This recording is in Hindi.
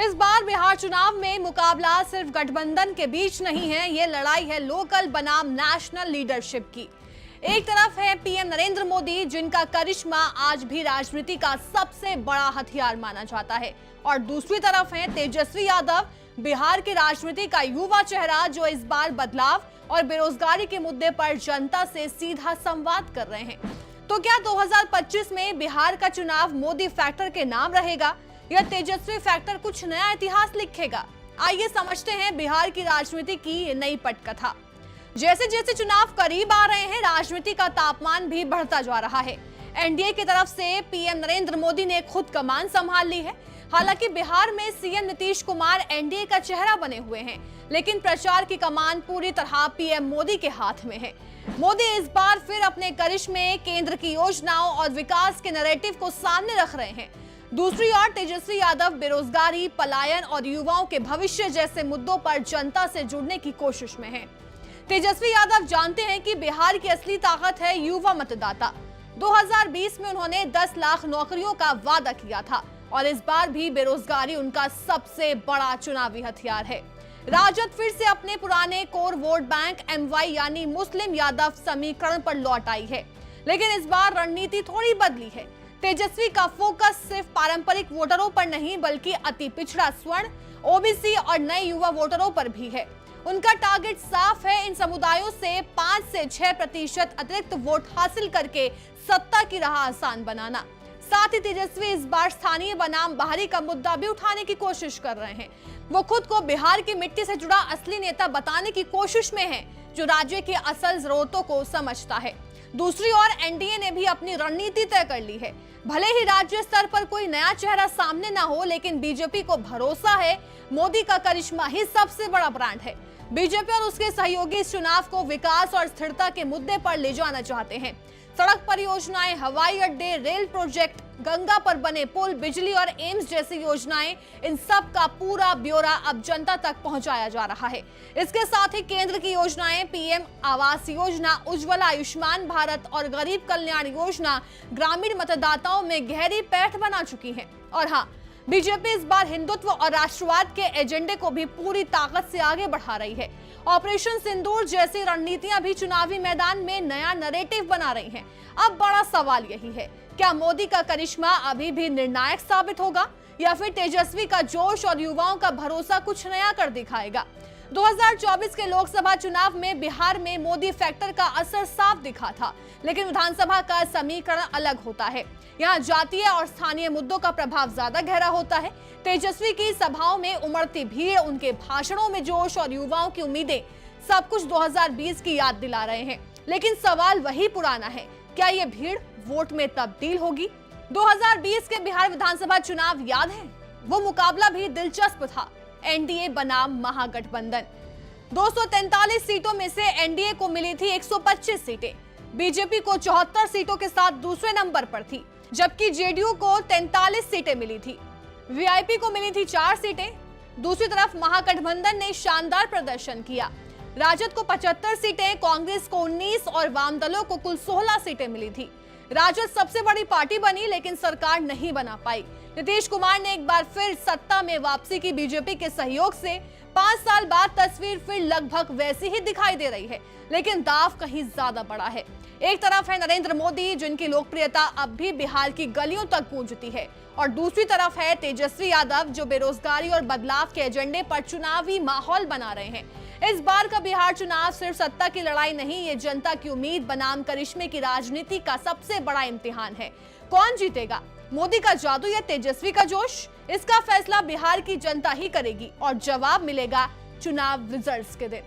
इस बार बिहार चुनाव में मुकाबला सिर्फ गठबंधन के बीच नहीं है, ये लड़ाई है लोकल बनाम नेशनल लीडरशिप की। एक तरफ है पीएम नरेंद्र मोदी, जिनका करिश्मा आज भी राजनीति का सबसे बड़ा हथियार माना जाता है, और दूसरी तरफ है तेजस्वी यादव, बिहार की राजनीति का युवा चेहरा, जो इस बार बदलाव और बेरोजगारी के मुद्दे पर जनता से सीधा संवाद कर रहे हैं। तो क्या 2025 में बिहार का चुनाव मोदी फैक्टर के नाम रहेगा या तेजस्वी फैक्टर कुछ नया इतिहास लिखेगा? आइए समझते हैं बिहार की राजनीति की ये नई पटकथा। जैसे जैसे चुनाव करीब आ रहे हैं, राजनीति का तापमान भी बढ़ता जा रहा है। एनडीए की तरफ से पीएम नरेंद्र मोदी ने खुद कमान संभाल ली है। हालांकि बिहार में सीएम नीतीश कुमार एनडीए का चेहरा बने हुए हैं, लेकिन प्रचार की कमान पूरी तरह पीएम मोदी के हाथ में है। मोदी इस बार फिर अपने करिश्मे, केंद्र की योजनाओं और विकास के नैरेटिव को सामने रख रहे हैं। दूसरी ओर तेजस्वी यादव बेरोजगारी, पलायन और युवाओं के भविष्य जैसे मुद्दों पर जनता से जुड़ने की कोशिश में हैं। तेजस्वी यादव जानते हैं कि बिहार की असली ताकत है युवा मतदाता। 2020 में उन्होंने 10 लाख नौकरियों का वादा किया था, और इस बार भी बेरोजगारी उनका सबसे बड़ा चुनावी हथियार है। राजद फिर से अपने पुराने कोर वोट बैंक एमवाई यानी मुस्लिम यादव समीकरण पर लौट आई है, लेकिन इस बार रणनीति थोड़ी बदली है। तेजस्वी का फोकस सिर्फ पारंपरिक वोटरों पर नहीं, बल्कि अति पिछड़ा, स्वर्ण, ओबीसी और नए युवा वोटरों पर भी है। उनका टारगेट साफ है, इन समुदायों से 5 से 6% अतिरिक्त वोट हासिल करके सत्ता की राह आसान बनाना। साथ ही तेजस्वी इस बार स्थानीय बनाम बाहरी का मुद्दा भी उठाने की कोशिश कर रहे हैं। वो खुद को बिहार की मिट्टी से जुड़ा असली नेता बताने की कोशिश में है, जो राज्य की असल जरूरतों को समझता है। दूसरी ओर एनडीए ने भी अपनी रणनीति तय कर ली है। भले ही राज्य स्तर पर कोई नया चेहरा सामने ना हो, लेकिन बीजेपी को भरोसा है मोदी का करिश्मा ही सबसे बड़ा ब्रांड है। बीजेपी और उसके सहयोगी इस चुनाव को विकास और स्थिरता के मुद्दे पर ले जाना चाहते हैं। सड़क परियोजनाएं, हवाई अड्डे, रेल प्रोजेक्ट, गंगा पर बने पुल, बिजली और एम्स जैसी योजनाएं, इन सब का पूरा ब्यौरा अब जनता तक पहुंचाया जा रहा है। इसके साथ ही केंद्र की योजनाएं, पीएम आवास योजना, उज्ज्वला, आयुष्मान भारत और गरीब कल्याण योजना ग्रामीण मतदाताओं में गहरी पैठ बना चुकी है। और हाँ, बीजेपी इस बार हिंदुत्व और राष्ट्रवाद के एजेंडे को भी पूरी ताकत से आगे बढ़ा रही है। ऑपरेशन सिंदूर जैसी रणनीतियां भी चुनावी मैदान में नया नैरेटिव बना रही हैं। अब बड़ा सवाल यही है, क्या मोदी का करिश्मा अभी भी निर्णायक साबित होगा, या फिर तेजस्वी का जोश और युवाओं का भरोसा कुछ नया कर दिखाएगा? 2024 के लोकसभा चुनाव में बिहार में मोदी फैक्टर का असर साफ दिखा था, लेकिन विधानसभा का समीकरण अलग होता है। यहाँ जातीय और स्थानीय मुद्दों का प्रभाव ज्यादा गहरा होता है। तेजस्वी की सभाओं में उमड़ती भीड़, उनके भाषणों में जोश और युवाओं की उम्मीदें, सब कुछ 2020 की याद दिला रहे हैं। लेकिन सवाल वही पुराना है, क्या ये भीड़ वोट में तब्दील होगी? 2020 के बिहार विधानसभा चुनाव याद है? वो मुकाबला भी दिलचस्प था। एनडीए बनाम महागठबंधन। 243 सीटों में से एनडीए को मिली थी 125 सीटें, बीजेपी को 74 सीटों के साथ दूसरे नंबर पर थी, जबकि जेडीयू को 43 सीटें मिली थी। वीआईपी को मिली थी 4 सीटें। दूसरी तरफ महागठबंधन ने शानदार प्रदर्शन किया। राजद को 75 सीटें, कांग्रेस को 19 और वाम दलों को कुल 16 सीटें मिली थी। राजद सबसे बड़ी पार्टी बनी, लेकिन सरकार नहीं बना पाई। नीतीश कुमार ने एक बार फिर सत्ता में वापसी की बीजेपी के सहयोग से। 5 साल बाद तस्वीर फिर लगभग वैसी ही दिखाई दे रही है, लेकिन दाव कहीं ज्यादा बड़ा है। एक तरफ है नरेंद्र मोदी, जिनकी लोकप्रियता अब भी बिहार की गलियों तक गूंजती है, और दूसरी तरफ है तेजस्वी यादव, जो बेरोजगारी और बदलाव के एजेंडे पर चुनावी माहौल बना रहे हैं। इस बार का बिहार चुनाव सिर्फ सत्ता की लड़ाई नहीं, ये जनता की उम्मीद बनाम करिश्मे की राजनीति का सबसे बड़ा इम्तिहान है। कौन जीतेगा, मोदी का जादू या तेजस्वी का जोश? इसका फैसला बिहार की जनता ही करेगी, और जवाब मिलेगा चुनाव रिजल्ट्स के दिन।